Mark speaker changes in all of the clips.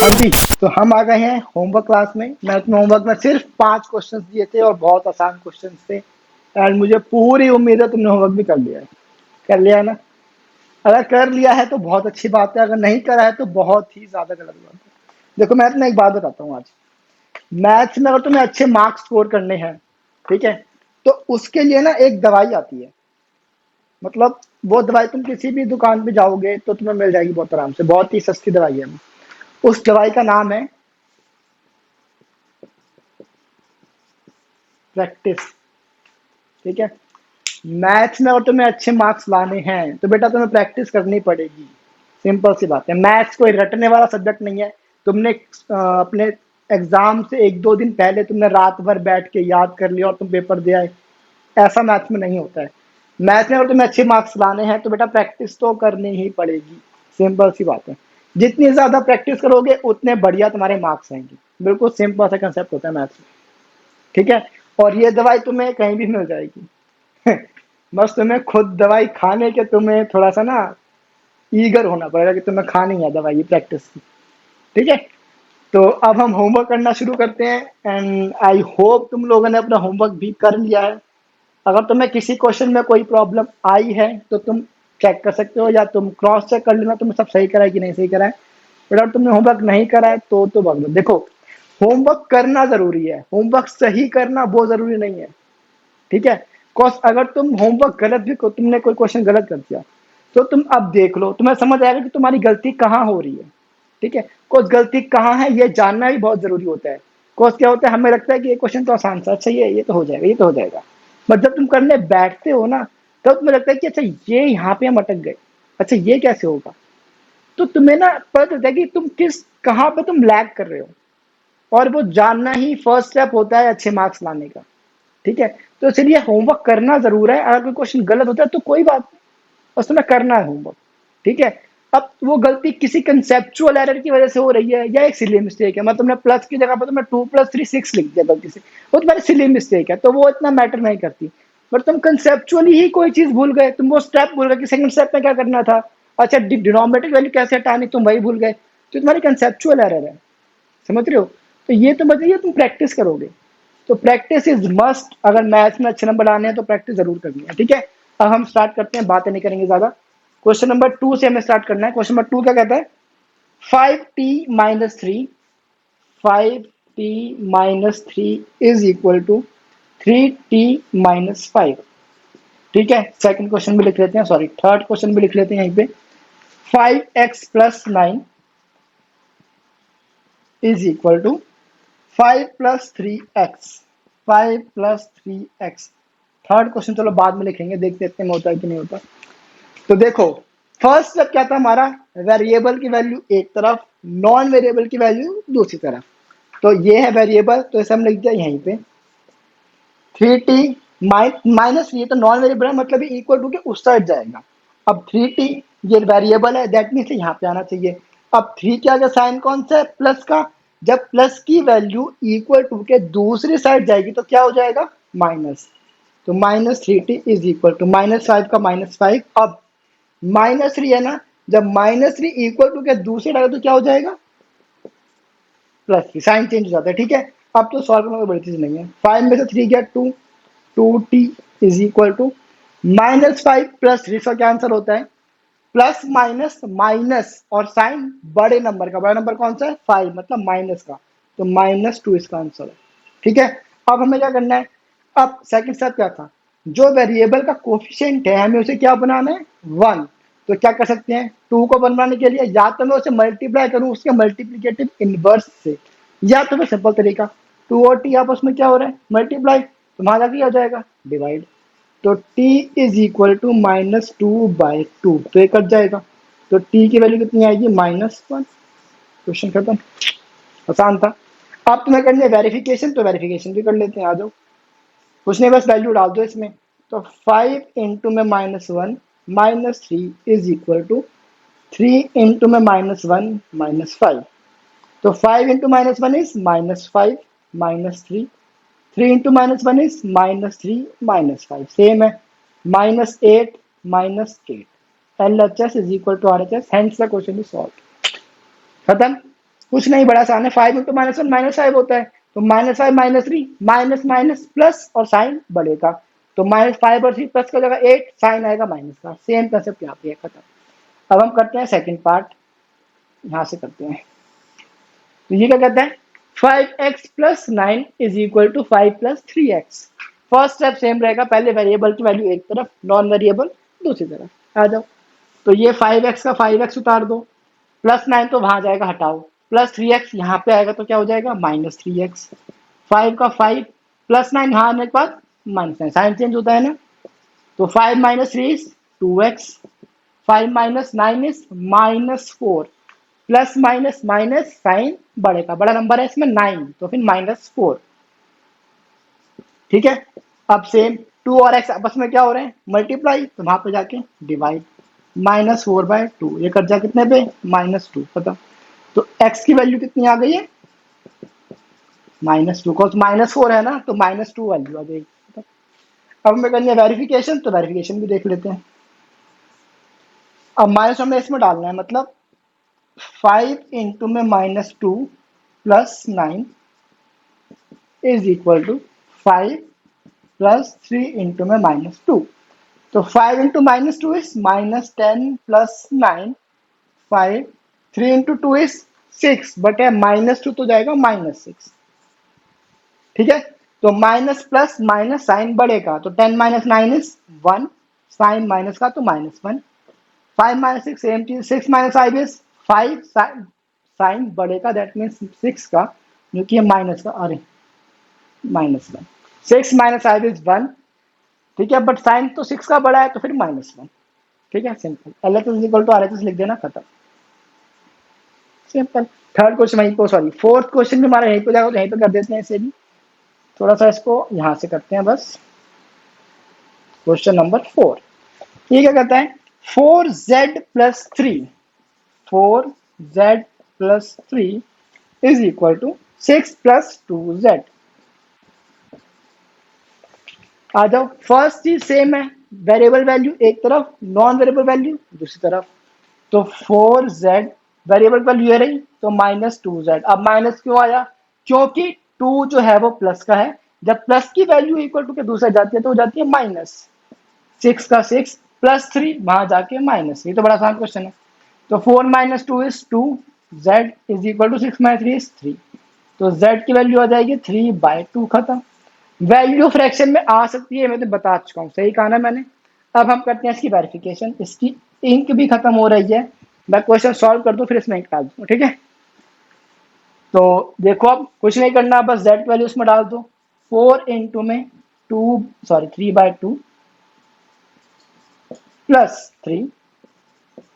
Speaker 1: हाँ जी, तो हम आ गए हैं होमवर्क क्लास में। मैं तुम्हें होमवर्क में सिर्फ 5 क्वेश्चंस दिए थे और बहुत आसान क्वेश्चंस थे। एंड मुझे पूरी उम्मीद है तुमने होमवर्क भी कर लिया है। कर लिया है ना? अगर कर लिया है तो बहुत अच्छी बात है, अगर नहीं करा है तो बहुत ही ज़्यादा गलत बात है। देखो मैं तुम्हें एक बात बताता हूँ आज। मैथ्स में अगर तुम्हें अच्छे मार्क्स स्कोर करने हैं, ठीक है, तो उसके लिए ना एक दवाई आती है। मतलब वो दवाई तुम किसी भी दुकान पे जाओगे तो तुम्हें मिल जाएगी बहुत आराम से, बहुत ही सस्ती दवाई है। उस दवाई का नाम है प्रैक्टिस। ठीक है, मैथ्स में अगर तुम्हें अच्छे मार्क्स लाने हैं तो बेटा तुम्हें प्रैक्टिस करनी पड़ेगी। सिंपल सी बात है, मैथ्स कोई रटने वाला सब्जेक्ट नहीं है। तुमने अपने एग्जाम से एक दो दिन पहले तुमने रात भर बैठ के याद कर लिया और तुम पेपर दे आए, ऐसा मैथ्स में नहीं होता है। मैथ्स में अगर तुम्हें अच्छे मार्क्स लाने हैं तो बेटा प्रैक्टिस तो करनी ही पड़ेगी। सिंपल सी बात है, जितनी ज्यादा प्रैक्टिस करोगे उतने बढ़िया तुम्हारे मार्क्स आएंगे। बिल्कुल सिंपल सा कंसेप्ट होता है मैथ्स में। ठीक है, और ये दवाई तुम्हें कहीं भी मिल जाएगी। बस तुम्हें खुद दवाई खाने के तुम्हें थोड़ा सा ना ईगर होना पड़ेगा कि तुम्हें खानी है दवाई, ये प्रैक्टिस की। ठीक है, तो अब हम होमवर्क करना शुरू करते हैं एंड आई होप तुम लोगों ने अपना होमवर्क भी कर लिया है। अगर तुम्हें किसी क्वेश्चन में कोई प्रॉब्लम आई है तो तुम चेक कर सकते हो, या तुम क्रॉस चेक कर लेना तुमने सब सही करा है कि नहीं सही करा है। बट अगर तुमने होमवर्क नहीं करा है तो बगलो। देखो, होमवर्क करना जरूरी है, होमवर्क सही करना वो जरूरी नहीं है। ठीक है, कॉस अगर तुम होमवर्क गलत भी तुमने कोई क्वेश्चन गलत कर दिया तो तुम अब देख लो, तुम्हें समझ आएगा कि तुम्हारी गलती कहाँ हो रही है। ठीक है, कोस गलती कहाँ है ये जानना भी बहुत जरूरी होता है। कोस क्या होता है, हमें लगता है कि ये क्वेश्चन तो आसान था, अच्छा ये तो हो जाएगा, ये तो हो जाएगा। बट जब तुम करने बैठते हो ना, तब तुम्हें लगता है कि अच्छा ये यहाँ पे हम अटक गए, अच्छा ये कैसे होगा। तो तुम्हें ना पता चलता है कि तुम किस कहाँ पे तुम लैग कर रहे हो, और वो जानना ही फर्स्ट स्टेप होता है अच्छे मार्क्स लाने का। ठीक है, तो इसलिए होमवर्क करना जरूर है। अगर कोई क्वेश्चन गलत होता है तो कोई बात नहीं, बस तुम्हें करना है होमवर्क। ठीक है, अब वो गलती किसी कंसेप्चुअल एरर की वजह से हो रही है या एक सिली मिस्टेक है, मतलब तुमने प्लस की जगह पर तुमने 2+3 6 लिख दिया गलती से, वो तुम्हारी सिली मिस्टेक है तो वो इतना मैटर नहीं करती। बट तुम कंसेप्चुअली ही कोई चीज भूल गए, तुम वो स्टेप भूल गए कि सेकंड स्टेप में क्या करना था, अच्छा डिनोमिनेटर वैल्यू कैसे हटानी तुम वही भूल गए, तो तुम्हारी कंसेप्चुअल एरर है। समझ रहे हो? तो ये तो बताइए तुम प्रैक्टिस करोगे, तो प्रैक्टिस इज मस्ट। अगर मैथ्स में अच्छे नंबर लाने हैं तो प्रैक्टिस जरूर करनी है। ठीक है, अब हम स्टार्ट करते हैं, बातें नहीं करेंगे ज्यादा। क्वेश्चन नंबर 2 से हमें स्टार्ट करना है। क्वेश्चन नंबर 2 क्या कहता है, 5t-3, 5t-3 is equal to 3t-5। ठीक है, सेकंड क्वेश्चन भी लिख लेते हैं, सॉरी थर्ड क्वेश्चन भी लिख लेते हैं यहीं पे। 5x+9 is equal to 5+3x, 5+3x। Third question चलो बाद में लिखेंगे, देखते हैं होता है कि नहीं होता। तो देखो, फर्स्ट स्टेप क्या था हमारा, वेरिएबल की वैल्यू एक तरफ, नॉन वेरिएबल की वैल्यू दूसरी तरफ। तो ये है वेरिएबल, तो इसे हम लिख दिया यहीं पे 3t माइनस, ये तो नॉन वेरिएबल है मतलब ये इक्वल टू के उस साइड जाएगा। अब 3t ये वेरिएबल है, दैट मीन्स यहाँ पे आना चाहिए। अब 3 के आगे साइन कौन सा है, प्लस का। जब प्लस की वैल्यू इक्वल टू के दूसरी साइड जाएगी तो क्या हो जाएगा, माइनस। तो -3t इज इक्वल टू -5 का -5। अब -3 है ना, जब -3 इक्वल टू के दूसरी साइड तो क्या हो जाएगा, +3, साइन चेंज हो जाता है। ठीक है, अब तो सॉल्व करना कोई बड़ी चीज नहीं है। 5 में से 3 गया 2, 2t इज इक्वल टू -5+3 का क्या आंसर होता है, प्लस माइनस माइनस और साइन बड़े नंबर का, बड़ा नंबर कौन सा है 5, मतलब माइनस का, तो -2 इसका आंसर है। ठीक है, अब हमें क्या करना है, अब सेकंड स्टेप क्या था, जो वेरिएबल का कोफिशिएंट है हमें उसे क्या बनाना है, 1। तो क्या कर सकते हैं, 2 को बनाने के लिए या तो मैं उसे मल्टीप्लाई करूं उसके मल्टीप्लिकेटिव इनवर्स से, या तो मैं सिंपल तरीका 2 और t आपस में क्या हो रहा है, मल्टीप्लाई, तो वहां जाके क्या हो जाएगा, डिवाइड। तो t इज इक्वल टू -2/2, तो ये कट जाएगा, तो t की वैल्यू कितनी आएगी, -1। क्वेश्चन खत्म, आसान था। अब तुम्हें करनी है वेरिफिकेशन, तो वेरिफिकेशन भी कर लेते हैं, आ जाओ। कुछ नहीं, बस वैल्यू डाल दो इसमें। तो 5 इंटू में -1 -3 इज इक्वल टू 3 इंटू में -1 -5। तो 5 into -1 is -5 -3, 3 into -1 is -3 -5, same है, -8 -8। LHS is equal to RHS, hence the question is solve. खत्म। कुछ नहीं, बड़ा आसान है। 5 इंटू -1 -5 होता है, तो -5 -3 माइनस माइनस प्लस और साइन बढ़ेगा, तो -5 और 3 प्लस का जगह 8, साइन आएगा माइनस का। सेम कंसेप्ट यहाँ पे है, खत्म। अब हम करते हैं सेकंड पार्ट, यहाँ से करते हैं। तो ये क्या कहता है, 5x plus 9 is equal to 5 plus 3x। First step same रहेगा, पहले वेरिएबल की वैल्यू एक तरफ, नॉन वेरिएबल दूसरी तरफ। आ जाओ, तो ये 5x का 5x उतार दो, प्लस 9 तो वहां जाएगा, हटाओ, प्लस 3x यहाँ पे आएगा तो क्या हो जाएगा, -3x। 5 का 5 प्लस 9 यहाँ आने के बाद -9, साइन चेंज होता है ना, तो 5 minus 3 is 2x, 5 minus 9 is -4, plus minus minus sign बढ़ेगा, बड़ा नंबर है इसमें 9, तो फिर -4। ठीक है, अब सेम 2 और x आपस में क्या हो रहे हैं, मल्टीप्लाई, तो वहां पे जाके डिवाइड, -4/2, ये कर जा कितने पे, -2, पता। तो x की वैल्यू कितनी आ गई है, -2, कॉज -4 है ना, तो -2 वैल्यू आ गई। अब हमें करनी है वेरिफिकेशन, तो वेरिफिकेशन भी देख लेते हैं। अब माइनस हमें इसमें डालना है, मतलब 5 इंटू में -2 plus 9 is equal to 5 plus 3 into में -2। तो 5 into -2 is -10 plus 9, 5, 3 into 2 is 6, but है -2 तो जाएगा -6। ठीक है, तो माइनस प्लस माइनस साइन बढ़ेगा, तो 10 माइनस 9 इज 1, साइन माइनस का तो -1, 5 माइनस 6 सेम चीज, 6 माइनस 5 इज 5, साइन बढ़ेगा, दैट मीन्स 6 का, जो कि माइनस का, अरे -1, 6 माइनस 5 इज 1। ठीक है, बट साइन तो 6 का बड़ा है, तो फिर -1। ठीक है, simple, LHS is equal to RHS लिख देना, खत्म, सिंपल। थर्ड क्वेश्चन वहीं पे, सॉरी फोर्थ क्वेश्चन भी हमारा यहीं पे जाएगा, तो यहीं पे कर देते हैं इसे भी, थोड़ा सा इसको यहाँ से करते हैं बस। क्वेश्चन नंबर 4, ये क्या कहता है, 4z plus 3, 4z plus 3 is equal to 6 plus 2z। आ जाओ, फर्स्ट चीज सेम है, वेरिएबल वैल्यू एक तरफ, नॉन वेरिएबल वैल्यू दूसरी तरफ, तो 4z वेरिएबल वैल्यू ये रही, तो -2z। अब माइनस क्यों आया, क्योंकि 2 जो है वो प्लस का है, जब प्लस की वैल्यू इक्वल टू के दूसरे जाती है तो हो जाती है माइनस, 6 का 6 प्लस 3 वहां जाके माइनस, ये तो बड़ा आसान क्वेश्चन है। तो 4 minus 2 is 2, z is equal to 6 minus 3 is 3, तो z की वैल्यू आ जाएगी 3/2, खत्म। वैल्यू फ्रैक्शन में आ सकती है, मैं तो बता चुका हूँ, सही कहा ना मैंने। अब हम करते हैं इसकी वेरिफिकेशन, इसकी इंक भी खत्म हो रही है, मैं क्वेश्चन सॉल्व कर दूं फिर इसमें इंक डाल दूँ, ठीक है। तो देखो, अब कुछ नहीं करना, बस z की वैल्यू इसमें डाल दो, 4 इंटू में 3/2 plus 3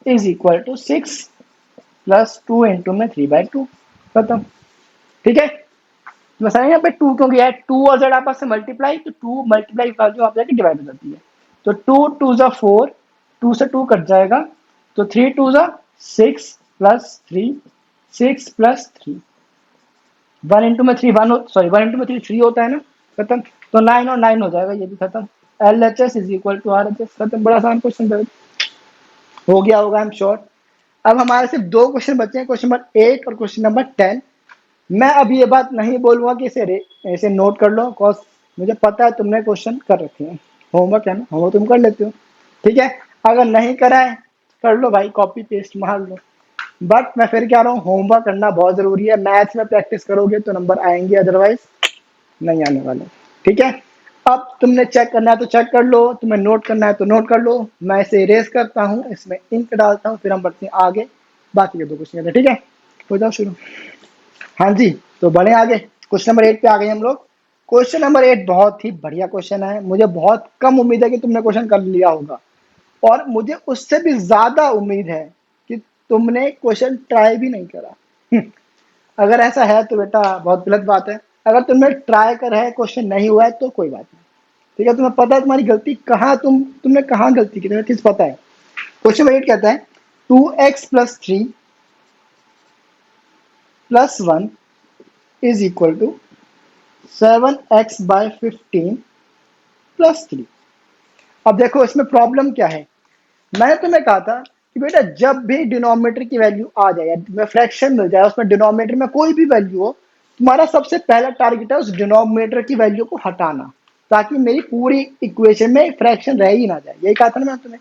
Speaker 1: is equal to 6 plus 2 into में 3/2, खत्म। ठीक है, मैं समझ यहाँ पे 2 क्यों गया है, 2 और z आपस से मल्टीप्लाई, तो 2 मल्टीप्लाई का जो आप जाके डिवाइड हो जाती है, तो 2 2 जा 4, 2 से 2 कट जाएगा, तो 3 2 जा 6 प्लस 3, 6 प्लस 3, 1 इंटू में 3 1, सॉरी 1 इंटू में 3 3 होता है ना, खत्म। तो 9 और 9 हो जाएगा, ये भी खत्म। LHS is equal to RHS, खत्म, बड़ा आसान क्वेश्चन हो गया होगा, आई एम श्योर। अब हमारे सिर्फ 2 क्वेश्चन बचे हैं, क्वेश्चन नंबर 8 और क्वेश्चन नंबर 10। मैं अब ये बात नहीं बोलूंगा कि इसे नोट कर लो, कॉज मुझे पता है तुमने क्वेश्चन कर रखे हैं, होमवर्क है ना, होमवर्क तुम कर लेते हो, ठीक है। अगर नहीं करा है कर लो भाई, कॉपी पेस्ट मार लो, बट मैं फिर कह रहा हूँ होमवर्क करना बहुत जरूरी है, मैथ्स में प्रैक्टिस करोगे तो नंबर आएंगे, अदरवाइज नहीं आने वाले, ठीक है। अब तुमने चेक करना है तो चेक कर लो, तुम्हें नोट करना है तो नोट कर लो, मैं इसे इरेज करता हूँ, इसमें इंक डालता हूँ, फिर हम बढ़ते हैं आगे, बाकी के 2 क्वेश्चन, ठीक है। हो जाओ शुरू। हाँ जी, तो बढ़े आगे, क्वेश्चन नंबर 8 पे आ गए हम लोग। क्वेश्चन नंबर 8 बहुत ही बढ़िया क्वेश्चन है, मुझे बहुत कम उम्मीद है कि तुमने क्वेश्चन कर लिया होगा, और मुझे उससे भी ज्यादा उम्मीद है कि तुमने क्वेश्चन ट्राई भी नहीं करा। अगर ऐसा है तो बेटा बहुत गलत बात है, अगर तुमने ट्राई करा है, क्वेश्चन नहीं हुआ है तो कोई बात नहीं, ठीक है। तुम्हें पता है तुम्हारी गलती कहाँ, तुमने कहाँ गलती की, तुम्हें किस पता है। क्वेश्चन नंबर 8 कहता है 2x plus 3 plus 1 is equal to 7x/15 plus 3। अब देखो इसमें प्रॉब्लम क्या है, मैंने तुम्हें कहा था कि बेटा जब भी डिनोमिनेटर की वैल्यू आ जाए या फ्रैक्शन मिल जाए उसमें डिनोमिनेटर में कोई भी वैल्यू हो, तुम्हारा सबसे पहला टारगेट है उस डिनोमिनेटर की वैल्यू को हटाना, ताकि मेरी पूरी इक्वेशन में फ्रैक्शन रह ही ना जाए। यही कहा था ना मैं तुम्हें।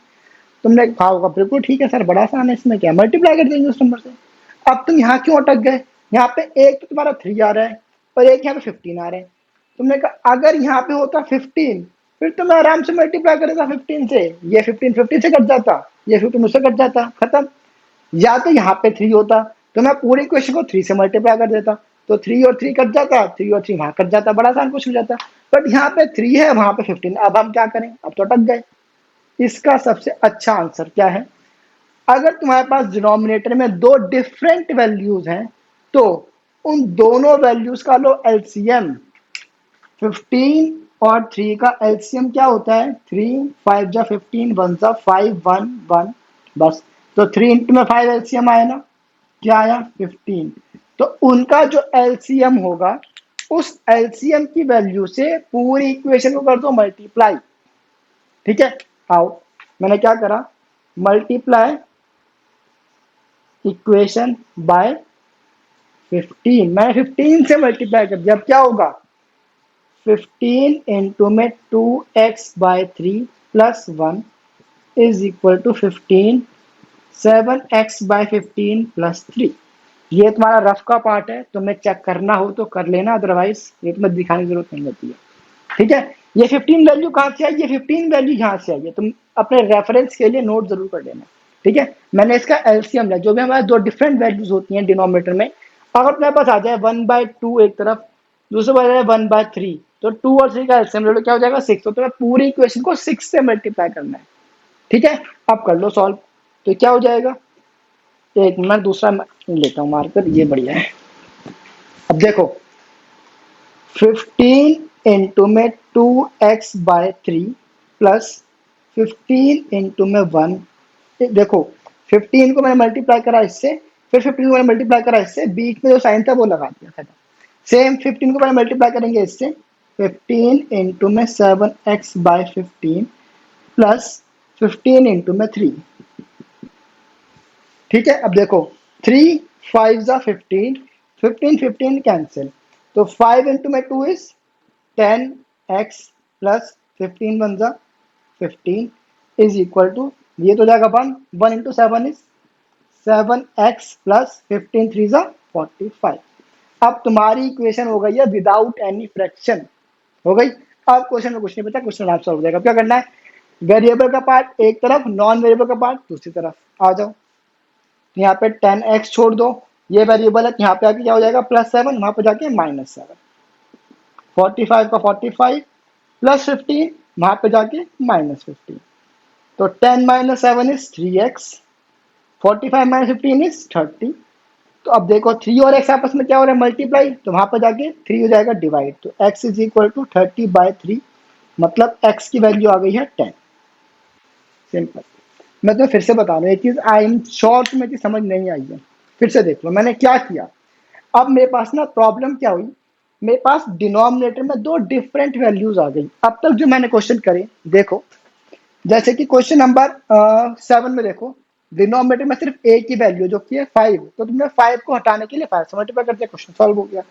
Speaker 1: तुमने कहा होगा बिल्कुल ठीक है सर, बड़ा आसान है, इसमें क्या मल्टीप्लाई कर देंगे उस नंबर से। अब तुम यहाँ क्यों अटक गए? यहाँ पे एक तो तुम्हारा 3 आ रहा है और एक यहाँ पे 15 आ रहे हैं। तुमने कहा अगर यहाँ पे होता 15, फिर तो मैं आराम से मल्टीप्लाई करेगा 15 से, ये 15 15 से कट जाता, ये 15 उससे कट जाता, खत्म। या तो यहाँ पे 3 होता तो मैं पूरी क्वेश्चन को 3 से मल्टीप्लाई कर देता, तो 3 और 3 कट जाता, 3 और 3 वहां कट जाता, बड़ा आसान क्वेश्चन हो जाता। बट यहाँ पे 3 है, वहां पे 15, अब हम क्या करें? अब तो अटक गए। इसका सबसे अच्छा आंसर क्या है? अगर तुम्हारे पास डिनोमिनेटर में दो डिफरेंट वैल्यूज हैं तो उन दोनों वैल्यूज का लो एलसीएम। 15 और 3 का एलसीएम क्या होता है? 3 5 जा 15, 1 जा 5, 1 1, बस। तो 3 इंटू में 5 एलसीएम आया ना, क्या आया? 15। तो उनका जो एलसीएम होगा उस एलसीएम की वैल्यू से पूरी इक्वेशन को कर दो मल्टीप्लाई। ठीक है, आओ मैंने क्या करा, मल्टीप्लाई इक्वेशन बाय 15, मैंने 15 से मल्टीप्लाई कर दिया। अब क्या होगा? 15 इंटू में 2x/3 plus 1 is equal to 15, 7x/15 plus 3। ये तुम्हारा रफ का पार्ट है, तुम्हें चेक करना हो तो कर लेना, अदरवाइज ये तुम्हें दिखाने की जरूरत नहीं होती है। ठीक है, ये 15 वैल्यू कहाँ से आई? ये 15 वैल्यू यहाँ से आई है, तुम अपने रेफरेंस के लिए नोट जरूर कर लेना। ठीक है, मैंने इसका एलसीएम लिया, जो भी हमारे दो डिफरेंट वैल्यूज होती हैं डिनोमिनेटर में, अगर तुम्हारे पास आ जाए 1/2 एक तरफ, दूसरे पास आ जाए 1/3, तो 2 और 3 का एलसीएम ले लो, क्या हो जाएगा? 6। तो तुम्हें पूरी इक्वेशन को 6 से मल्टीप्लाई करना है। ठीक है, अब कर लो सॉल्व। तो क्या हो जाएगा? एक मैं दूसरा लेता हूँ मार्कर, ये बढ़िया है। अब देखो 15 इंटू में 2x/3 प्लस 15 इंटू में 1। देखो 15 को मैंने मल्टीप्लाई करा इससे, फिर 15 को मैंने मल्टीप्लाई करा इससे, बीच में जो साइन था वो लगा दिया, खत्म। सेम 15 को मैंने मल्टीप्लाई करेंगे इससे, 15 इंटू में 7x/15 प्लस 15 इंटू में 3। ठीक है, अब देखो 3 5 जा 15, 15 15 कैंसिल, तो 5 इंटू में 2 इज 10x प्लस 15 1 जा 15 इज इक्वल टू, ये तो जाएगा 1, 1 इंटू 7 इज 7x प्लस 15 3 जा 45। अब तुम्हारी इक्वेशन हो गई है विदाउट एनी फ्रैक्शन, हो गई। अब क्वेश्चन में कुछ नहीं बचा, क्वेश्चन आप सॉल्व हो जाएगा। क्या करना है? वेरिएबल का पार्ट एक तरफ, नॉन वेरिएबल का पार्ट दूसरी तरफ। आ जाओ, यहाँ पे 10x छोड़ दो, ये वेरिएबल है, यहाँ पे आके क्या हो जाएगा? +7, वहां पे जाके -7। 45 का 45 प्लस 15, वहां पे जाके -15। तो 10 - 7 इज 3x, 45 - 15 इज 30। तो अब देखो 3 और x आपस में क्या हो रहा है? मल्टीप्लाई, तो वहां पर जाके 3 हो जाएगा डिवाइड, तो x इज इक्वल टू 30/3, मतलब x की वैल्यू आ गई है 10। सिंपल। मैं तुम्हें फिर से बता रहा हूँ एक चीज, आई एम श्योर तुम्हें चीज समझ नहीं आई है। फिर से देख लो मैंने क्या किया। अब मेरे पास ना प्रॉब्लम क्या हुई, मेरे पास डिनोमिनेटर में दो डिफरेंट वैल्यूज आ गई। अब तक जो मैंने क्वेश्चन करे, देखो जैसे कि क्वेश्चन नंबर 7 में देखो, डिनोमिनेटर में सिर्फ एक ही वैल्यू जो कि है 5, तो तुमने 5 को हटाने के लिए 5 से मल्टीप्लाई कर दिया, क्वेश्चन सॉल्व हो गया।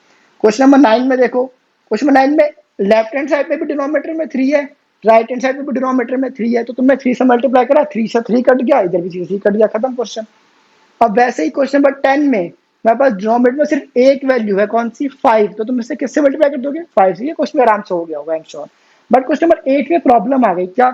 Speaker 1: क्वेश्चन नंबर 9 में देखो, क्वेश्चन नंबर 9 में लेफ्ट हैंड साइड पे भी डिनोमिनेटर में 3 है, राइट हैंड साइड पे भी डिनोमिनेटर में 3 है, तो तुमने 3 से मल्टीप्लाई करा, 3 से 3 कट गया, इधर भी 3 से 3 कट गया, खत्म क्वेश्चन। अब वैसे ही क्वेश्चन नंबर 10 में मेरे पास डिनोमिनेटर में सिर्फ एक वैल्यू है, कौन सी? 5, तो तुम इससे किससे मल्टीप्लाई कर दोगे? 5 से। ये क्वेश्चन आराम से हो गया होगा, I am sure. But question number 8 में प्रॉब्लम आ गई। क्या?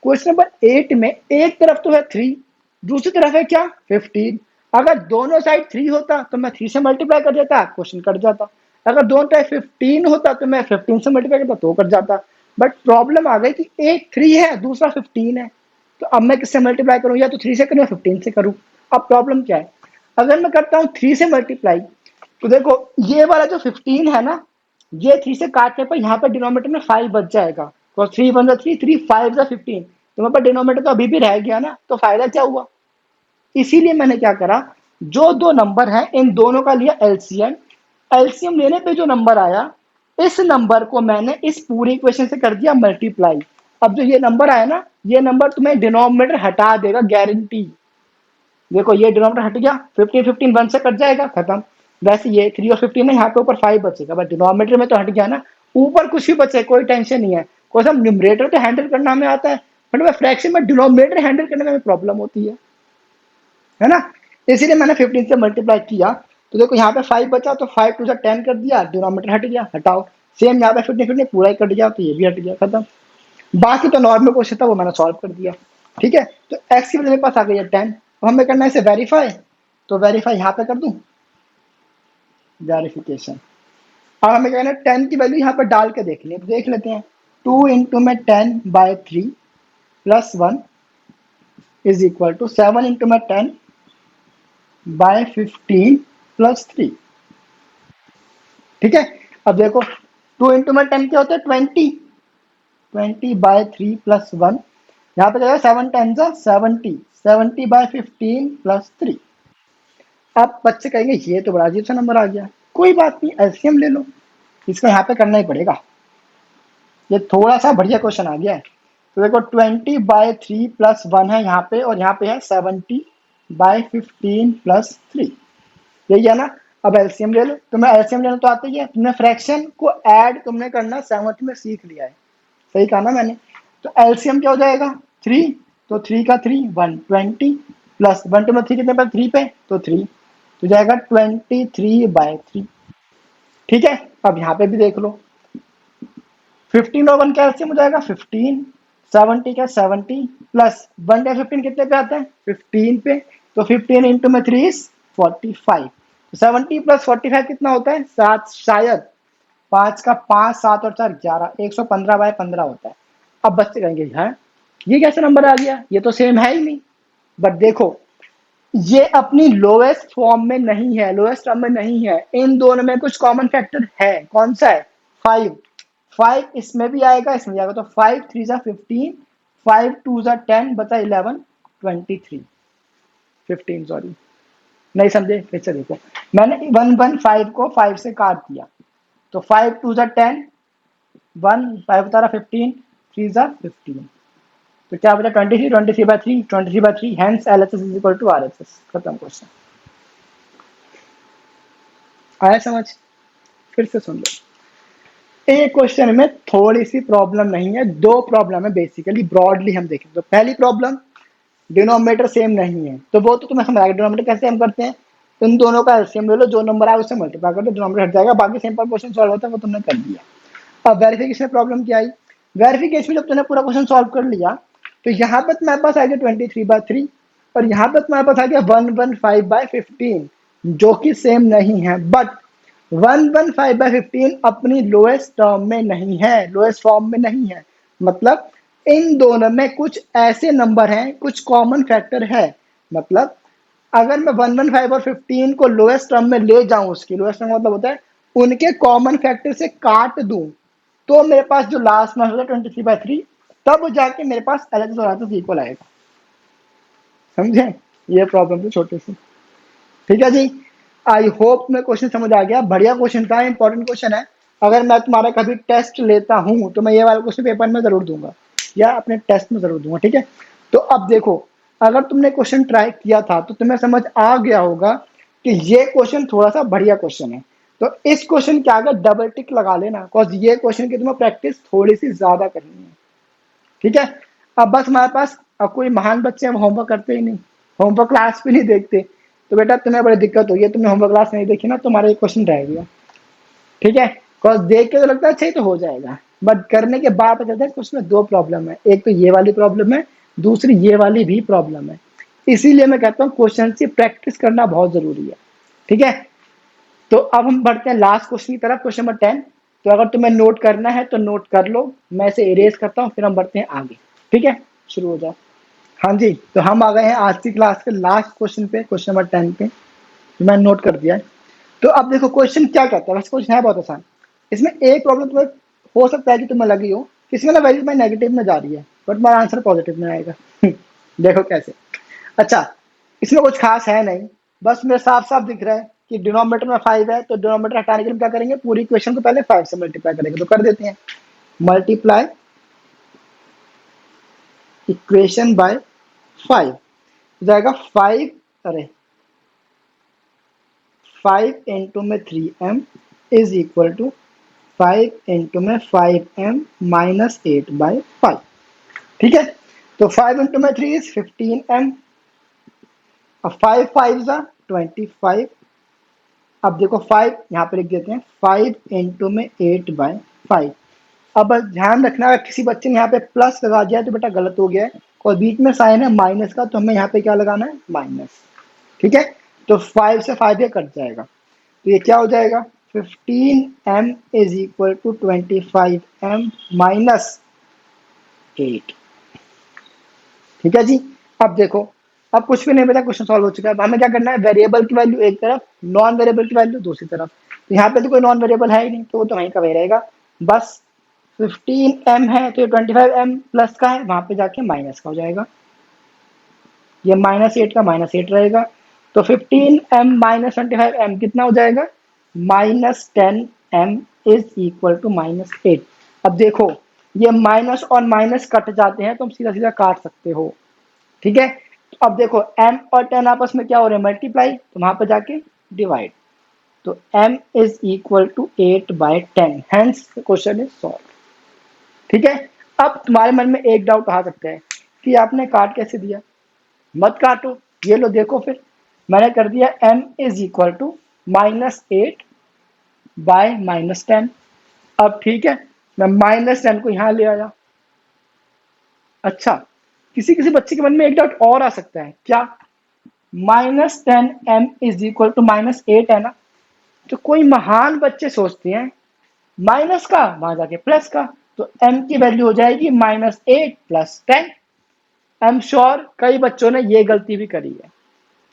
Speaker 1: क्वेश्चन नंबर 8 में एक तरफ तो है 3, दूसरी तरफ है क्या? 15। अगर दोनों साइड 3 होता तो मैं 3 से मल्टीप्लाई कर देता, क्वेश्चन कट जाता। अगर दोनों साइड 15 होता तो मैं 15 से मल्टीप्लाई करता, तो कट जाता। बट प्रॉब्लम आ गई कि एक 3 है, दूसरा 15 है, तो अब मैं किससे मल्टीप्लाई करूं? या तो 3 से करूं या 15 से करूं। अब प्रॉब्लम क्या है, अगर मैं करता हूं 3 से मल्टीप्लाई, तो देखो ये वाला जो 15 है ना, ये 3 से काटने पर यहाँ पर डिनोमिनेटर में 5 बच जाएगा, तो 3 1 3, 3 5 15, तो मेरे पास डिनोमिनेटर तो अभी भी रह गया ना, तो फायदा क्या हुआ? इसीलिए मैंने क्या करा, जो दो नंबर है इन दोनों का लिया एलसीएम। एलसीएम लेने पे जो नंबर आया, इस नंबर को मैंने इस पूरी इक्वेशन से कर दिया मल्टीप्लाई। अब जो ये नंबर आया ना, ये नंबर तुम्हें डिनोमिनेटर हटा देगा, गारंटी। देखो ये डिनोमिनेटर हट गया, 15 15 1 से कट जाएगा, खत्म। वैसे ये 3 और 15 है, यहाँ पे ऊपर 5 बचेगा, बट डिनोमिनेटर में तो हट गया ना, ऊपर कुछ भी बचे कोई टेंशन नहीं है, कोई हम न्यूमरेटर तो हैंडल करना हमें आता है, बट मैं फ्रैक्शन में डिनोमिनेटर हैंडल करने में प्रॉब्लम होती है ना। इसीलिए मैंने 15 से मल्टीप्लाई किया, तो देखो यहाँ पे 5 बचा, तो 5 टू 10 कर दिया, डिनोमिनेटर हट गया, हटाओ। सेम यहाँ पे 15 15 पूरा ही कट गया, तो ये भी हट गया, खत्म। बाकी तो नॉर्मल क्वेश्चन था, वो मैंने सॉल्व कर दिया। ठीक है, तो एक्स की वैल्यू मेरे पास आ गई है 10, तो हमें करना है इसे वेरीफाई, तो वेरीफाई यहाँ पे कर दूं, वेरिफिकेशन। अब हमें कहना है 10 की वैल्यू यहाँ पर डाल के देख लें, देख लेते हैं। 2 इंटू में 10/3 plus 1 is equal to 7 into में 10/15 प्लस 3। ठीक है, अब देखो 2 इंटू में 10 क्या होता है 20, 20/3 प्लस 1, यहाँ पे क्या 7 10 70, 70/15 प्लस 3। अब बच्चे कहेंगे ये तो बड़ा अजीब सा नंबर आ गया, कोई बात नहीं, एलसीएम ले लो, इसको यहाँ पे करना ही पड़ेगा, ये थोड़ा सा बढ़िया क्वेश्चन आ गया है। तो देखो 20/3 प्लस 1 है यहाँ पे, और यहाँ पे है 70/15 प्लस 3, यही है ना। अब एलसीएम ले लो, तुम्हें एलसीएम लेना तो आता ही है, तुमने फ्रैक्शन को ऐड तुमने करना 7th में सीख लिया है, सही कहा ना मैंने। तो एलसीएम क्या हो जाएगा 3, तो 3 का 3 120 प्लस 1 टू में 3 कितने पर 3 पे, तो 3, तो जाएगा 23/3। ठीक है, अब यहाँ पे भी देख लो, 15 और 1 का एलसीएम हो जाएगा 15, 70 का 70 प्लस 1/15 कितने पे आता है 15 पे, तो 15 इंटू में 3 इज 45, 70 प्लस 45 कितना होता है 7, शायद 5 का 5 7 और 4 11, 115/15 होता है। अब बच्चे कहेंगे है ये कैसे नंबर आ गया, ये तो सेम है ही नहीं। बट देखो ये अपनी लोएस्ट फॉर्म में नहीं है, लोएस्ट टर्म में नहीं है, इन दोनों में कुछ कॉमन फैक्टर है, कौन सा है 5, 5 इसमें भी आएगा इसमें भी आएगा, तो 5 3 जा 15, 5 2 जा 10 बचा 11 23 15 सॉरी, नहीं समझे फिर से देखो, मैंने 115 को 5 से काट दिया, तो 5 2 जा 10, 1 5 बता रहा 15, 3 जा 15, तो क्या बचा 23, 23/3, 23/3, hence LHS is equal to RHS, खत्म क्वेश्चन। आया समझ, फिर से सुन लो, एक क्वेश्चन में थोड़ी सी प्रॉब्लम नहीं है, दो प्रॉब्लम है बेसिकली, ब्रॉडली हम देखें तो पहली प्रॉब्लम डिनोमिनेटर सेम नहीं है, तो वो तो तुम्हें समझ आएगा डिनोमिनेटर कैसे हम करते हैं, इन दोनों का एलसीएम ले लो, जो नंबर आए उससे मल्टीप्लाई कर दो, डिनोमिनेटर हट जाएगा, बाकी सिंपल क्वेश्चन सॉल्व होता है, वो तुमने कर दिया। अब वेरिफिकेशन में प्रॉब्लम क्या आई, वेरिफिकेशन में जब तुमने पूरा क्वेश्चन सॉल्व कर लिया, तो यहाँ पर तुम्हारे पास आ गया 23/3, और यहाँ पर तुम्हारे पास आ गया 115/15, जो कि सेम नहीं है, बट 115/15 अपनी लोएस्ट टर्म में नहीं है, लोएस्ट फॉर्म में नहीं है, मतलब इन दोनों में कुछ ऐसे नंबर हैं, कुछ कॉमन फैक्टर है, मतलब अगर मैं 115 और 15 को लोएस्ट टर्म में ले जाऊं, उसकी लोएस्ट टर्म मतलब होता है उनके कॉमन फैक्टर से काट दूं, तो मेरे पास जो लास्ट में होगा 23/3, तब जाके मेरे पास LHS और RHS इक्वल आएगा, समझे, ये प्रॉब्लम थी छोटी सी। ठीक है जी, आई होप में क्वेश्चन समझ आ गया, बढ़िया क्वेश्चन था, इंपॉर्टेंट क्वेश्चन है, अगर मैं तुम्हारा कभी टेस्ट लेता हूं तो मैं ये वाला क्वेश्चन पेपर में जरूर दूंगा, या अपने टेस्ट में जरूर दूंगा। ठीक है, तो अब देखो अगर तुमने क्वेश्चन ट्राई किया था तो तुम्हें समझ आ गया होगा कि ये क्वेश्चन थोड़ा सा बढ़िया क्वेश्चन है, तो इस क्वेश्चन के आगे डबल टिक लगा लेना, बिकॉज ये क्वेश्चन की तुम्हें प्रैक्टिस थोड़ी सी ज्यादा करनी है। ठीक है, अब बस हमारे पास अब कोई महान बच्चे हम होमवर्क करते ही नहीं, होमवर्क क्लास भी नहीं देखते, तो बेटा तुम्हें बड़ी दिक्कत होगी, तुमने होमवर्क क्लास नहीं देखी ना, तुम्हारा एक क्वेश्चन रह गया। ठीक है, बिकॉज देख के तो लगता है अच्छा ही तो हो जाएगा, बट करने के बाद पता चलता है कि उसमें दो प्रॉब्लम है, एक तो ये वाली प्रॉब्लम है, दूसरी ये वाली भी प्रॉब्लम है, इसीलिए मैं कहता हूँ क्वेश्चन की प्रैक्टिस करना बहुत जरूरी है। ठीक है, तो अब हम बढ़ते हैं लास्ट क्वेश्चन की तरफ, क्वेश्चन नंबर 10। तो अगर तुम्हें नोट करना है तो नोट कर लो, मैं इसे इरेज करता हूँ, फिर हम बढ़ते हैं आगे। ठीक है, शुरू हो जाओ। हाँ जी, तो हम आ गए हैं आज की क्लास के लास्ट क्वेश्चन पे, क्वेश्चन नंबर 10 पे, तो मैंने नोट कर दिया है। तो अब देखो क्वेश्चन क्या कहता है, वैसे क्वेश्चन है बहुत आसान, इसमें एक प्रॉब्लम तुम्हें हो सकता है कि तुम्हें लगी हो कि इसमें ना वैल्यू में नेगेटिव में जा रही है, बट मेरा आंसर पॉजिटिव में आएगा। देखो कैसे। अच्छा, इसमें कुछ खास है नहीं, बस मेरे साफ साफ दिख रहा है कि डिनोमिनेटर में 5 है, तो डिनोमिनेटर हटाने के लिए क्या करेंगे, पूरी इक्वेशन को पहले 5 से मल्टीप्लाई करेंगे, तो कर देते हैं, मल्टीप्लाई इक्वेशन बाय 5, जाएगा 5 अरे 5 इंटू में 3m is equal to 5 into में 5m माइनस 8/5। ठीक है, तो 5 इंटू में 3 इज 15m। अब 5 5 जा 25। अब देखो 5 यहाँ पे लिख देते हैं, 5 इंटू में 8/5। अब ध्यान रखना, अगर किसी बच्चे ने यहाँ पे प्लस लगा दिया तो बेटा गलत हो गया है, और बीच में साइन है माइनस का, तो हमें यहाँ पे क्या लगाना है, माइनस। ठीक है, तो 5 से 5 ये कट जाएगा, तो ये क्या हो जाएगा, 15m is equal to 25m minus 8। ठीक है जी। अब देखो, अब कुछ भी नहीं बचा, क्वेश्चन सॉल्व हो चुका है। अब हमें क्या करना है, वेरिएबल की वैल्यू एक तरफ, नॉन वेरिएबल की वैल्यू दूसरी तरफ। तो यहाँ पे तो कोई नॉन वेरिएबल है ही नहीं, तो वो तो वहीं का वही रहेगा। बस 15m है तो ये 25m प्लस का है, वहां पे जाके माइनस का हो जाएगा, ये -8 का -8 रहेगा। तो 15m माइनस 25m कितना हो जाएगा, -10m इज इक्वल टू -8। अब देखो, ये माइनस और माइनस कट जाते हैं, तो हम सीधा सीधा काट सकते हो। ठीक है, अब देखो m और 10 आपस में क्या हो रहे हैं, मल्टीप्लाई, तो वहां पर जाके डिवाइड, तो m is equal to 8/10, hence question is solve. ठीक है, अब तुम्हारे मन में एक डाउट आ सकता है कि आपने काट कैसे दिया। मत काटो, ये लो देखो, फिर मैंने कर दिया m इज इक्वल टू -8/-10। अब ठीक है, मैं -10 को यहाँ ले आया। अच्छा, किसी किसी बच्चे के मन में एक डाउट और आ सकता है, क्या, -10m इज इक्वल टू -8 है ना, तो कोई महान बच्चे सोचते हैं माइनस का वहां जाके प्लस का, तो m की वैल्यू हो जाएगी -8 + 10। आई एम श्योर कई बच्चों ने ये गलती भी करी है।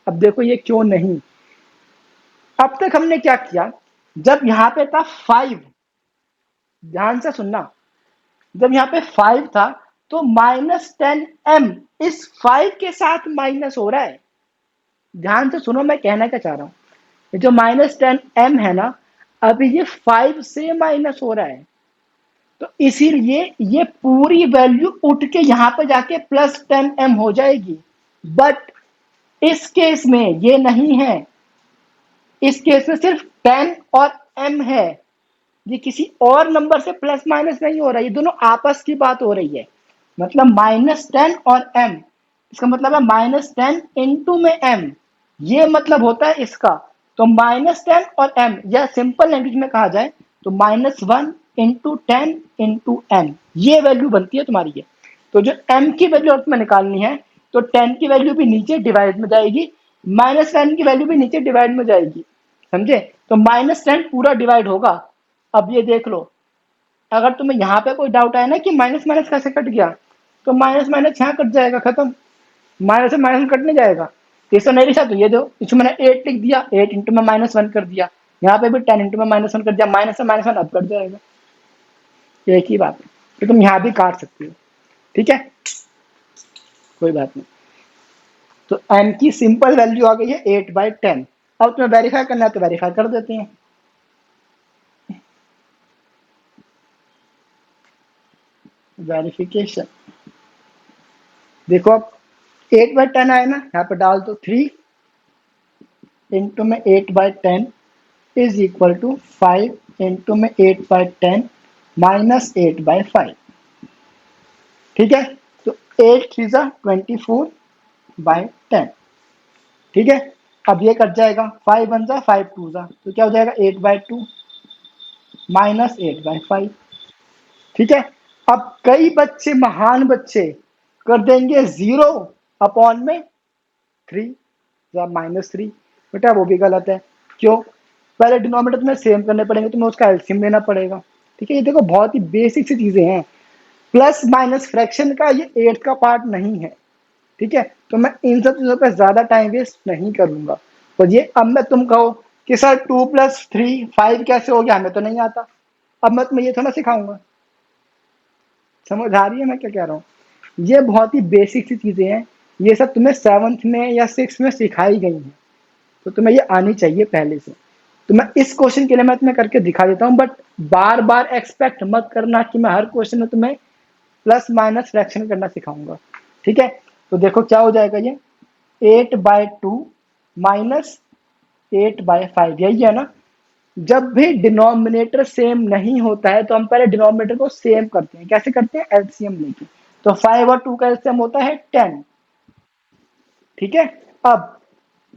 Speaker 1: अब देखो ये क्यों नहीं, अब तक हमने क्या किया, जब यहाँ पे था 5, ध्यान से सुनना, जब यहाँ पे 5 था तो -10m इस 5 के साथ माइनस हो रहा है। ध्यान से सुनो मैं कहना क्या चाह रहा हूँ, ये जो -10m है ना, अभी ये 5 से माइनस हो रहा है, तो इसीलिए ये पूरी वैल्यू उठ के यहाँ पे जाके +10m हो जाएगी। बट इस केस में ये नहीं है, इस केस में सिर्फ 10 और m है, ये किसी और नंबर से प्लस माइनस नहीं हो रहा, ये दोनों आपस की बात हो रही है। मतलब -10 और m, इसका मतलब है -10 इंटू में m, ये मतलब होता है इसका। तो -10 और m, या सिंपल लैंग्वेज में कहा जाए तो -1 इंटू 10 इंटू m, ये वैल्यू बनती है तुम्हारी ये। तो जो m की वैल्यू तुम्हें निकालनी है, तो 10 की वैल्यू भी नीचे डिवाइड में जाएगी, -10 की वैल्यू भी नीचे डिवाइड में जाएगी, समझे, तो -10 पूरा डिवाइड होगा। अब ये देख लो, अगर तुम्हें यहाँ पे कोई डाउट आया ना कि माइनस माइनस कैसे कट गया, तो माइनस माइनस यहाँ कट जाएगा, खत्म, माइनस से माइनस कट नहीं जाएगा। इसको नहीं लिखा तो ये दो, इसमें मैंने 8 लिख दिया, 8 इंटू में -1 कर दिया, यहाँ पे भी 10 इंटू में -1 कर दिया, माइनस से -1 अब कट जाएगा, एक ही बात है। तो तुम यहाँ भी काट सकती हो, ठीक है, कोई बात नहीं। तो m की सिंपल वैल्यू आ गई है 8/10। अब तुम्हें वेरीफाई करना है तो वेरीफाई कर देते हैं। वेरिफिकेशन, देखो अब 8/10 आए ना, यहाँ पे डाल दो 3 इंटू में 8/10 इज इक्वल टू 5 इंटू में 8/10 -8/5। ठीक है, तो 8 3 24/10। ठीक है, अब ये कट जाएगा, 5 1 5 2 तो क्या हो जाएगा, 8/2 -8/5। ठीक है, अब कई बच्चे, महान बच्चे, कर देंगे 0/3 या -3, बेटा वो भी गलत है। क्यों, पहले डिनोमिनेटर तुम्हें सेम करने पड़ेंगे, तुम्हें उसका एलसीएम लेना पड़ेगा। ठीक है, ये देखो बहुत ही बेसिक सी चीजें हैं, प्लस माइनस फ्रैक्शन का ये 8th का पार्ट नहीं है। ठीक है, तो मैं इन सब चीजों पर ज्यादा टाइम वेस्ट नहीं करूंगा। तो ये अब मैं तुम कहो कि सर 2 + 3 5 कैसे हो गया, हमें तो नहीं आता, अब मैं तुम्हें ये थोड़ा सिखाऊंगा। समझ आ रही है मैं क्या कह रहा हूँ, ये बहुत ही बेसिक सी चीजें हैं, ये सब तुम्हें 7th में या 6th में सिखाई गई हैं, तो तुम्हें ये आनी चाहिए पहले से। तो मैं इस क्वेश्चन के लिए मैं तुम्हें करके दिखा देता हूँ, बट बार बार एक्सपेक्ट मत करना कि मैं हर क्वेश्चन में तुम्हें प्लस माइनस फ्रैक्शन करना सिखाऊंगा। ठीक है, तो देखो क्या हो जाएगा, ये 8/2 -8/5, यही है ना। जब भी डिनोमिनेटर सेम नहीं होता है तो हम पहले डिनोमिनेटर को सेम करते हैं। कैसे करते हैं? एलसीएम लेके। तो 5 और 2 का एलसीएम होता है 10। ठीक है। अब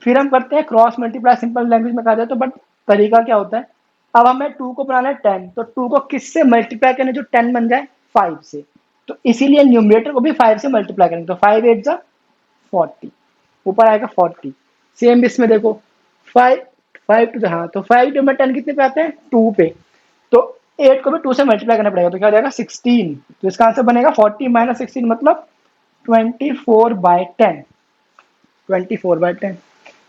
Speaker 1: फिर हम करते हैं क्रॉस मल्टीप्लाई, सिंपल लैंग्वेज में कहा जाए तो, बट तरीका क्या होता है, अब हमें 2 को बनाना है 10, तो 2 को किससे मल्टीप्लाई करें जो 10 बन जाए? 5 से। तो इसीलिए न्यूमरेटर को भी 5 से मल्टीप्लाई करेंगे, तो 5 8 जा 40, ऊपर आएगा 40। सेम इसमें देखो 5 5 टू, हाँ तो 5 टू में 10 कितने पे आते हैं? 2 पे। तो 8 को भी 2 से मल्टीप्लाई करना पड़ेगा, तो क्या हो जाएगा? 16। तो इसका आंसर बनेगा 40 माइनस 16 मतलब 24/10। 24/10।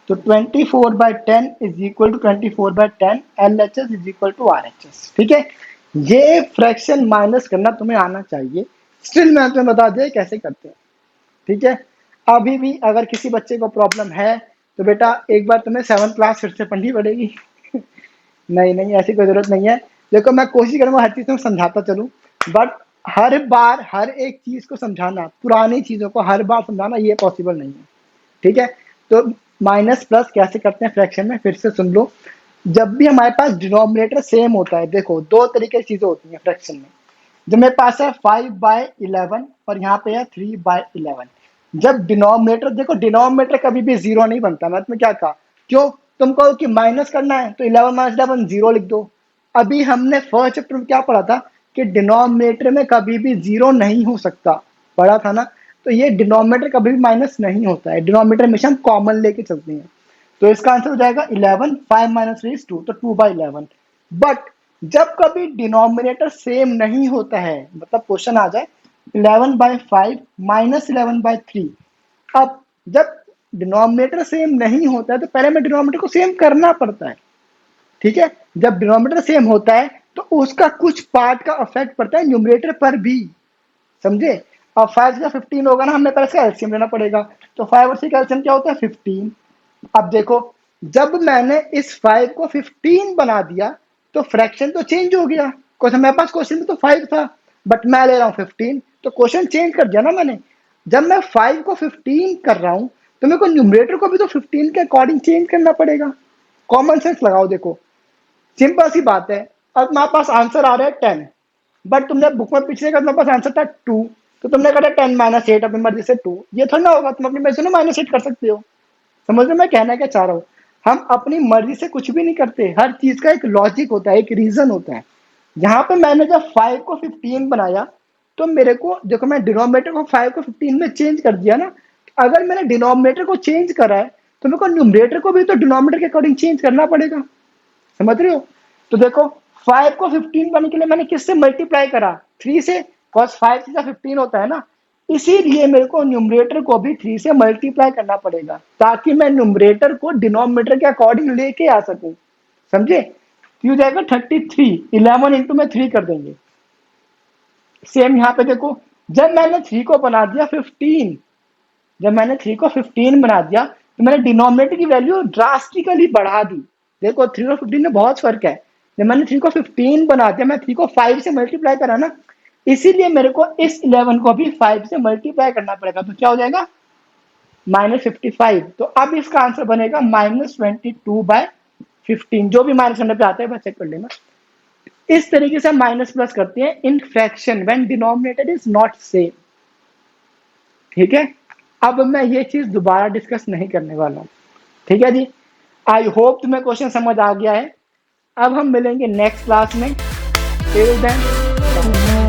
Speaker 1: तो 24/10 is equal to 24/10 LHS is equal to RHS। ठीक है। ये फ्रैक्शन माइनस करना तुम्हें आना चाहिए। स्टिल मैं तुम्हें बता दिया कैसे करते हैं। ठीक है। अभी भी अगर किसी बच्चे को प्रॉब्लम है तो बेटा एक बार तुम्हें 7th क्लास फिर से पढ़नी पड़ेगी। नहीं नहीं, ऐसी कोई जरूरत नहीं है। देखो मैं कोशिश करूंगा हर चीज में समझाता चलूं, बट हर बार हर एक चीज को समझाना, पुरानी चीजों को हर बार समझाना ये पॉसिबल नहीं है। ठीक है। तो माइनस प्लस कैसे करते हैं फ्रैक्शन में, फिर से सुन लो। जब भी हमारे पास डिनोमिनेटर सेम होता है, देखो दो तरीके की चीजें होती हैं फ्रैक्शन में। जब मेरे पास है 5/11 और यहाँ पे है 3/11, जब डिनोमिनेटर, देखो डिनोमिनेटर कभी भी जीरो नहीं बनता। मैं तुम्हें क्या कहा, क्यों? तुम कहो कि माइनस करना है तो 11 माइनस 11 जीरो लिख दो। अभी हमने फर्स्ट चैप्टर में क्या पढ़ा था कि डिनोमिनेटर में कभी भी जीरो नहीं हो सकता, पढ़ा था ना। तो ये डिनोमिनेटर कभी भी माइनस नहीं होता है, डिनोमिनेटर हमेशा हम कॉमन लेके चलते हैं। तो इसका आंसर हो जाएगा 11, 5 माइनस 3 इज 2, तो 2/11। बट जब कभी डिनोमिनेटर सेम नहीं होता है, मतलब क्वेश्चन आ जाए 11/5 माइनस 11/3, अब जब डिनोमिनेटर सेम नहीं होता है तो पहले में डिनोमिनेटर को सेम करना पड़ता है। ठीक है। जब डिनोमिनेटर सेम होता है तो उसका कुछ पार्ट का इफेक्ट पड़ता है न्यूमरेटर पर भी, समझे। अब 5 का 15 होगा ना, हमें पहले इसका एलसीएम लेना पड़ेगा। तो 5 और 6 का एलसीएम क्या होता है? 15। अब देखो जब मैंने इस 5 को 15 बना दिया तो फ्रैक्शन तो चेंज हो गया, क्योंकि मेरे पास क्वेश्चन में तो 5 था, बट मैं ले रहा हूँ 15, तो क्वेश्चन चेंज कर दिया ना मैंने। जब मैं 5 को 15 कर रहा हूँ तो मेरे को न्यूमरेटर को भी तो 15 के अकॉर्डिंग चेंज करना पड़ेगा। कॉमन सेंस लगाओ, देखो सिंपल सी बात है। अब मेरे पास आंसर आ रहा है 10, बट तुमने बुक में पीछे का मेरे पास आंसर था 2, तो तुमने कहा 10 माइनस 8 अपनी मर्जी से 2, ये थोड़ा ना होगा, तुम अपनी मर्जी से माइनस 8 कर सकते हो। समझ लो मैं कहना क्या चाह रहा हूँ। हम अपनी मर्जी से कुछ भी नहीं करते, हर चीज का एक लॉजिक होता है, एक रीजन होता है। यहाँ पे मैंने जब 5 को 15 बनाया तो मेरे को देखो, मैं डिनोमिनेटर को 5 को 15 में चेंज कर दिया ना। अगर मैंने डिनोमिनेटर को चेंज करा है तो मेरे को न्यूमरेटर को भी तो डिनोमिनेटर के अकॉर्डिंग चेंज करना पड़ेगा, समझ रहे हो। तो देखो 5 को 15 बनने के लिए मैंने किससे मल्टीप्लाई करा? 3 से, cos 5 से 15 होता है ना। इसीलिए मेरे को न्यूमरेटर को भी 3 से मल्टीप्लाई करना पड़ेगा ताकि मैं न्यूमरेटर को डिनोमिनेटर के अकॉर्डिंग लेके आ सकूं, समझे। तो हो जाएगा 33, 11 इंटू में 3 कर देंगे। सेम यहाँ पे देखो, जब मैंने 3 को बना दिया 15, जब मैंने 3 को 15 बना दिया तो मैंने डिनोमिनेटर की वैल्यू ड्रास्टिकली बढ़ा दी। देखो 3 और 15 में बहुत फर्क है। जब मैंने 3 को 15 बना दिया, मैं 3 को 5 से मल्टीप्लाई करा ना, इसीलिए मेरे को इस 11 को भी 5 से मल्टीप्लाई करना पड़ेगा। तो क्या हो जाएगा? -55। तो अब इसका आंसर बनेगा -22/15। जो भी माइनस करने पे आता है बस चेक कर लेना। इस तरीके से हम माइनस प्लस करते हैं in fraction when denominator is not same. ठीक है। अब मैं ये चीज दोबारा डिस्कस नहीं करने वाला हूं। ठीक है जी। आई होप तुम्हें क्वेश्चन समझ आ गया है। अब हम मिलेंगे नेक्स्ट क्लास में। Till then